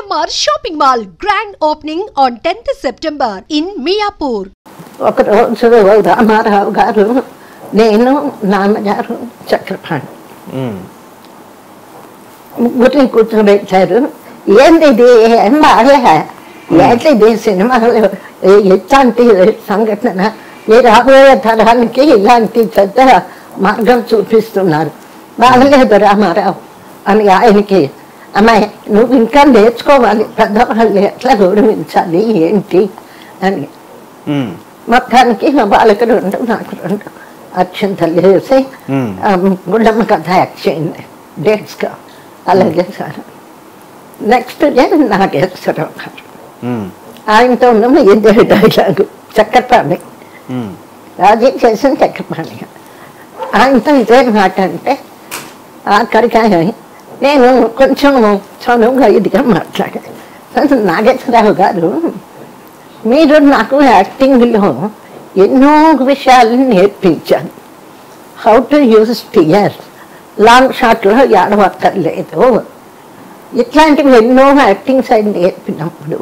GMR Shopping Mall grand opening on 10th September in Miapur. ఒక రోజు రామారావు గారు నేను నాన్నగారు చక్రపాణి ముగ్గురిని కూర్చోబెట్టారు. ఏంది ఇది ఏం బాగా ఏంటిది సినిమాలో ఇట్లాంటి సంఘటన ఈ రాబోయే తరానికి ఇలాంటి పెద్ద మార్గం చూపిస్తున్నారు, బాగలేదు రామారావు అని ఆయనకి, అమ్మాయి నువ్వు ఇంకా నేర్చుకోవాలి, పెద్దవాళ్ళు ఎట్లా గౌరవించాలి ఏంటి అని. మొత్తానికి వాళ్ళకి 2 నాకు 2 అక్షంతలు వేసి గుండమ్మ కథ యాక్ట్ చేయండి డేట్స్గా. అలాగే సార్ నెక్స్ట్ డే నాగేశ్వరరావు గారు, ఆయనతో ఉన్న ఇదే డైలాగు చక్రపాణి, రాజీ చేసిన చక్రపాణి. ఆయనతో ఇదే మాట అంటే ఆఖరికి నేను కొంచెం చనువుగా ఇదిగా మాట్లాడాను. నాగేశ్వరరావు గారు, మీరు నాకు యాక్టింగ్లో ఎన్నో విషయాలను నేర్పించాను. How to use tear, long షాట్లో ఏడవక్కర్లేదు, ఇట్లాంటివి ఎన్నో యాక్టింగ్ సైడ్ నేర్పినప్పుడు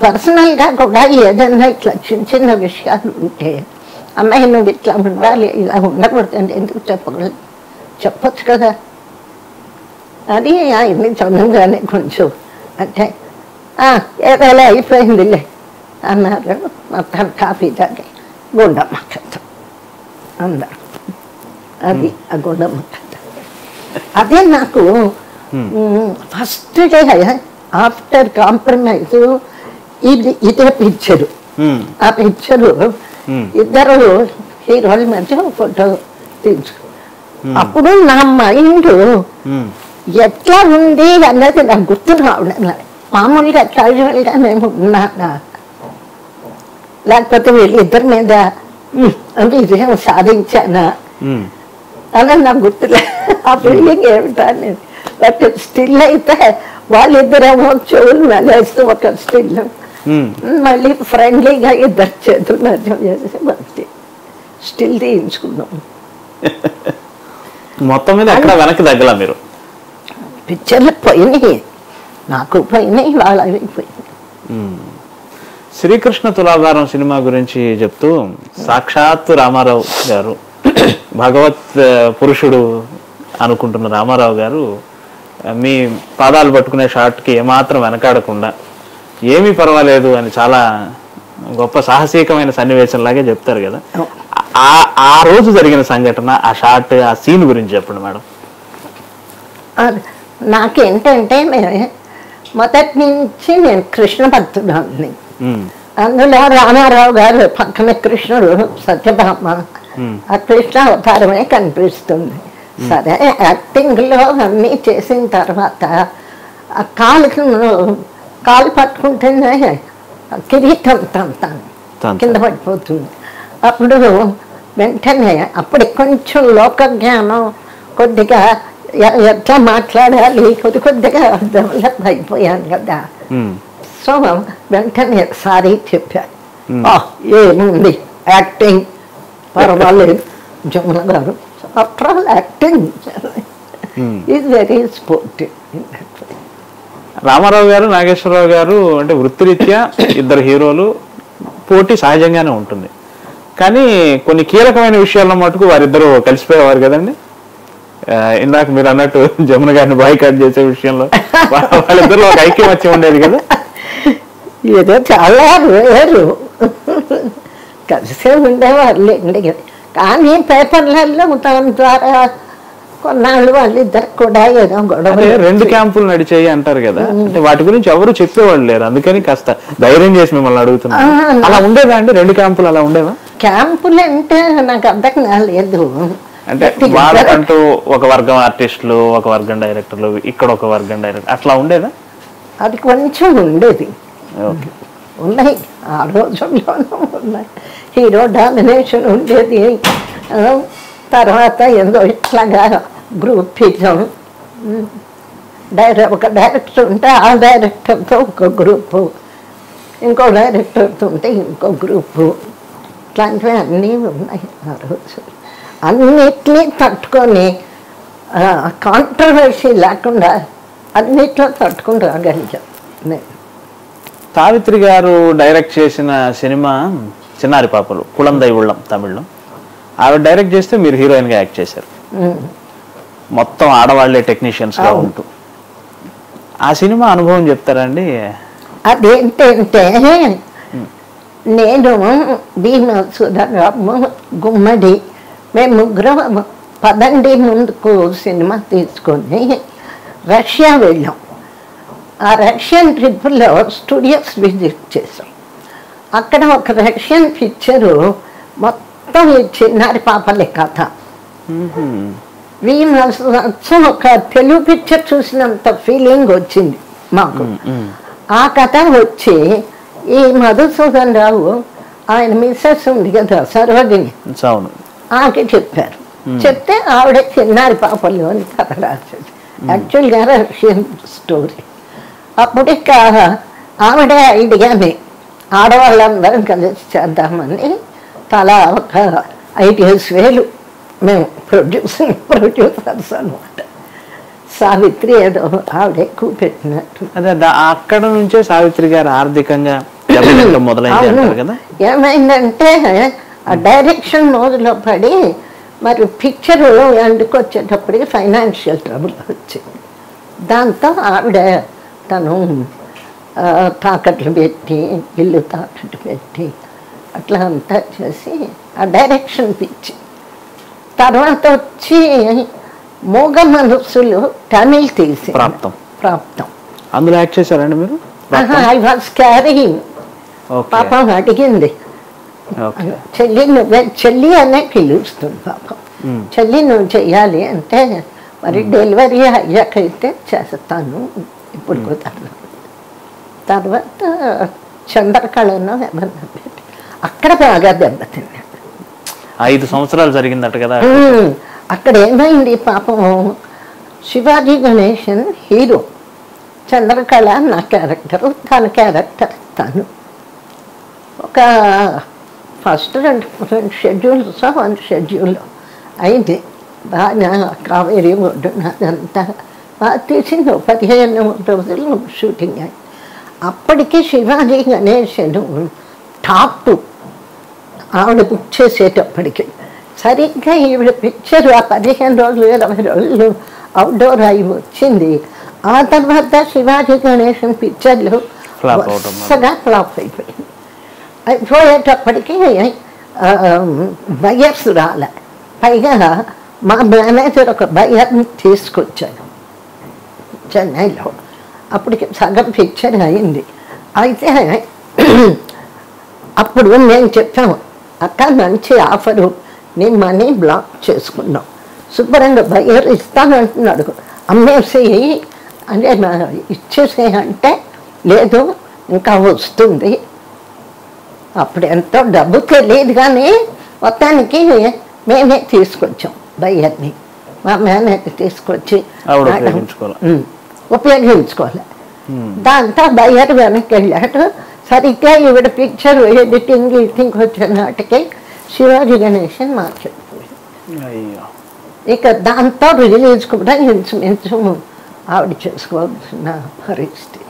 పర్సనల్గా కూడా ఏదైనా ఇట్లా చిన్న చిన్న విషయాలు ఉంటే, అమ్మాయి నువ్వు ఇట్లా ఉండాలి ఇలా ఉండకూడదండి ఎందుకు చెప్పచ్చు కదా అది ఆయన్ని చదువుగానే కొంచెం అంటే ఏదైనా అయిపోయిందిలే అన్నారు. మొత్తం కాఫీ తాగి గుండమ్మ కథ అన్నారు. అది ఆ గుండమ్మ కథ. అదే నాకు ఫస్ట్ డే ఆఫ్టర్ కాంప్రమైజ్ ఇదే పిక్చరు. ఆ పిక్చరు ఇద్దరు హీరోల మధ్య ఫోటో తీసుకు, అప్పుడు నా మైండ్ ఎట్లా ఉంది అన్నది నాకు గుర్తు రావడం. మామూలుగా క్యాజువల్గా నేను ఉన్నానా, లేకపోతే వీళ్ళిద్దరి మీద విజయం సాధించానా అన్నది నాకు గుర్తులే. ఆ ఫీలింగ్ ఏమిటా అనేది. బట్ స్టిల్ అయితే వాళ్ళిద్దరేమో చెవులు మెలేస్తూ ఒక స్టిల్ మళ్ళీ ఫ్రెండ్లీగా ఇద్దరు చేతులు మధ్య చేసి మళ్ళీ స్టిల్ తీయించుకున్నాం. మొత్తం మీద ఎక్కడ వెనక్కి తగ్గలా మీరు? పిక్చర్లు పోయినాయి, నాకు పోయినాయి, వాళ్ళవి పోయినాయి. శ్రీకృష్ణ తులాభారం సినిమా గురించి చెప్తూ సాక్షాత్తు రామారావు గారు, భగవత్ పురుషుడు అనుకుంటున్న రామారావు గారు మీ పాదాలు పట్టుకునే షాట్కి ఏమాత్రం వెనకాడకుండా ఏమీ పర్వాలేదు అని చాలా గొప్ప సాహసీకమైన సన్నివేశంలాగే చెప్తారు కదా. ఆ రోజు జరిగిన సంఘటన, ఆ షాట్, ఆ సీన్ గురించి చెప్పండి మేడం. నాకేంటంటే మొదటి నుంచి నేను కృష్ణ భక్తుడాన్ని. అందులో రామారావు గారు పక్కన కృష్ణుడు సత్యభామ, ఆ కృష్ణ అవతారమే కనిపిస్తుంది. సరే యాక్టింగ్లో అన్నీ చేసిన తర్వాత ఆ కాలు పట్టుకుంటేనే కిరీటం కింద పడిపోతుంది. అప్పుడు వెంటనే అప్పుడు కొంచెం లోక జ్ఞానం కొద్దిగా ఎట్లా మాట్లాడాలి కొద్దిగా డెవలప్ అయిపోయాను కదా. సో వెంటనే సారీ చెప్పాను, ఏముంది యాక్టింగ్ పర్వాలేదు జమున గారు, after all acting is very sportive. Ramarao గారు, నాగేశ్వరరావు గారు అంటే వృత్తిరీత్యా ఇద్దరు హీరోలు, పోటీ సహజంగానే ఉంటుంది. కానీ కొన్ని కీలకమైన విషయాల్లో మటుకు వారిద్దరూ కలిసిపోయేవారు కదండి. ఇందాక మీరు అన్నట్టు జమున గారిని బాయ్కాట్ చేసే విషయంలో వాళ్ళిద్దరు ఒక ఐక్యమత్యం ఉండేది కదా. ఏదో చాలా వేరు కలిసే ఉండేవాళ్ళండి. కానీ పేపర్లలో దాని ద్వారా కొన్నాళ్ళు వాళ్ళిద్దరు కూడా ఏదో గొడవ. 2 క్యాంపులు నడిచాయి అంటారు కదా, అంటే వాటి గురించి ఎవరు చెప్పేవాళ్ళు లేరు, అందుకని కాస్త ధైర్యం చేసి మిమ్మల్ని అడుగుతున్నా. అలా ఉండేదా అండి 2 క్యాంపులు? అలా ఉండేవా? క్యాంపులు అంటే నాకు అర్థం కాలేదు. అంటే వాళ్ళకంటూ ఒక వర్గం ఆర్టిస్టులు, ఒక వర్గం డైరెక్టర్లు, ఇక్కడ ఒక వర్గం డైరెక్టర్, అట్లా ఉండేదా? అది కొంచెం ఉండేది, ఉన్నాయి ఆ రోజుల్లోనూ ఉన్నాయి. హీరో డామినేషన్ ఉండేది. తర్వాత ఏదో ఇట్లాగా గ్రూపిజం, ఒక డైరెక్టర్ ఉంటే ఆ డైరెక్టర్తో ఒక గ్రూపు, ఇంకో డైరెక్టర్తో ఉంటే ఇంకో గ్రూపు, ఇట్లాంటివి అన్నీ ఉన్నాయి ఆ రోజు. అన్నిటినీ తట్టుకొని కాంట్రవర్సీ లేకుండా అన్నిట్లో తట్టుకుని రాగలిగాం నేను. సావిత్రి గారు డైరెక్ట్ చేసిన సినిమా చిన్నారి పాపలు, కుళందై ఉళ్ళం తమిళ్లో. ఆవిడ డైరెక్ట్ చేస్తే మీరు హీరోయిన్గా యాక్ట్ చేశారు, మొత్తం ఆడవాళ్లే టెక్నీషియన్స్గా ఉంటూ. ఆ సినిమా అనుభవం చెప్తారండి? అదేంటంటే నేను భీమా సుధారాము గుమ్మడి మేము ముగ్గురం పదండి ముందుకు సినిమా తీసుకొని రష్యా వెళ్ళాం. ఆ రష్యన్ ట్రిప్లో స్టూడియోస్ విజిట్ చేసాం. అక్కడ ఒక రష్యన్ పిక్చరు మొత్తం ఈ చిన్నారి పాపలే కథ. ఒక తెలుగు పిక్చర్ చూసినంత ఫీలింగ్ వచ్చింది మాకు. ఆ కథ వచ్చి ఈ మధుసూదన్ రావు ఆయన మిస్సెస్ ఉంది కదా సరోజిని, ఆకి చెప్పారు. చెప్తే ఆవిడ చిన్నారి పాపలు అని కథ రాసేది. యాక్చువల్గా రష్యన్ స్టోరీ. అప్పుడు ఇక ఆవిడ ఐడియాని ఆడవాళ్ళందరం కలిసి చేద్దామని తలా ఒక 5,000 మేము ప్రొడ్యూసర్స్ అనమాట. సావిత్రి ఏదో ఆవిడ ఎక్కువ పెట్టినట్టు. అదే అక్కడ నుంచే సావిత్రి గారు ఆర్థికంగా మొదలైంది కదా. ఏమైందంటే ఆ డైరెక్షన్ మోజులో పడి మరి పిక్చర్ ఎండుకు వచ్చేటప్పటికి ఫైనాన్షియల్ ట్రబుల్ వచ్చింది. దాంతో ఆవిడ తను తాకట్లు పెట్టి ఇల్లు తాకట్టు పెట్టి అట్లా అంతా చేసి ఆ డైరెక్షన్ పిచ్చి. తర్వాత వచ్చి మోగ మనసులు తమిళ్ తీసి ప్రాప్తం అందులో యాక్ట్ చేశారండి మీరు? I was carrying. పాపం అడిగింది, చెల్లి నువ్వే చెల్లి అనే పిలుస్తుంది పాపం. చెల్లి నువ్వు చెయ్యాలి అంటే మరి డెలివరీ అయ్యాకైతే చేస్తాను, ఇప్పుడు కుదరదు. తర్వాత చంద్రకళను ఎవరన్నా పెట్టి అక్కడ బాగా దెబ్బతిన్నాడు. 5 సంవత్సరాలు జరిగిందట కదా. అక్కడ ఏమైంది పాపం, శివాజీ గణేశన్ హీరో, చంద్రకళ నా క్యారెక్టరు, తన క్యారెక్టర్ తను. ఒక ఫస్ట్ 2 షెడ్యూల్స్ 1 షెడ్యూల్ అయింది. బాగా కావేరీ ఒడ్డున అదంతా బాగా తీసింది. 15 రోజులు షూటింగ్ అయింది. అప్పటికి శివాజీ గణేశన్ టాప్ 2 ఆవిడ బుక్ చేసేటప్పటికి. సరిగ్గా ఈవిడ పిక్చర్ ఆ 15 రోజులు 20 రోజులు అవుట్డోర్ అయి వచ్చింది. ఆ తర్వాత శివాజీ గణేశన్ పిక్చర్లు వరుసగా ఫ్లాప్ అయిపోయింది. అయిపోయేటప్పటికి బయర్స్ రాలే. పైగా మా మేనేజర్ ఒక బయర్ని తీసుకొచ్చాను చెన్నైలో. అప్పటికి సగం పిక్చర్ అయింది. అయితే అప్పుడు నేను చెప్పాను, అక్క మంచి ఆఫరు, నీ మనీ బ్లాక్ చేసుకున్నాం, శుభ్రంగా బయర్ ఇస్తానంటున్నాడు, అమ్మేసేయి అంటే ఇచ్చేసేయి అంటే లేదు ఇంకా వస్తుంది. అప్పుడు ఎంతో డబ్బు తెలియదు కానీ మొత్తానికి మేమే తీసుకొచ్చాం బయ్యర్ని. మా మేనేజర్ తీసుకొచ్చి ఉపయోగించుకోవాలి. దాంతో బయ్యర్ వెనక్కి వెళ్ళాడు. సరిగ్గా ఈవిడ పిక్చర్ ఎడిటింగ్ వచ్చే నాటికి శివాజీ గణేశన్ మార్కెట్. ఇక దాంతో రిలీజ్ కూడా ఇంచుమించు ఆవిడ చేసుకోవాల్సిన పరిస్థితి.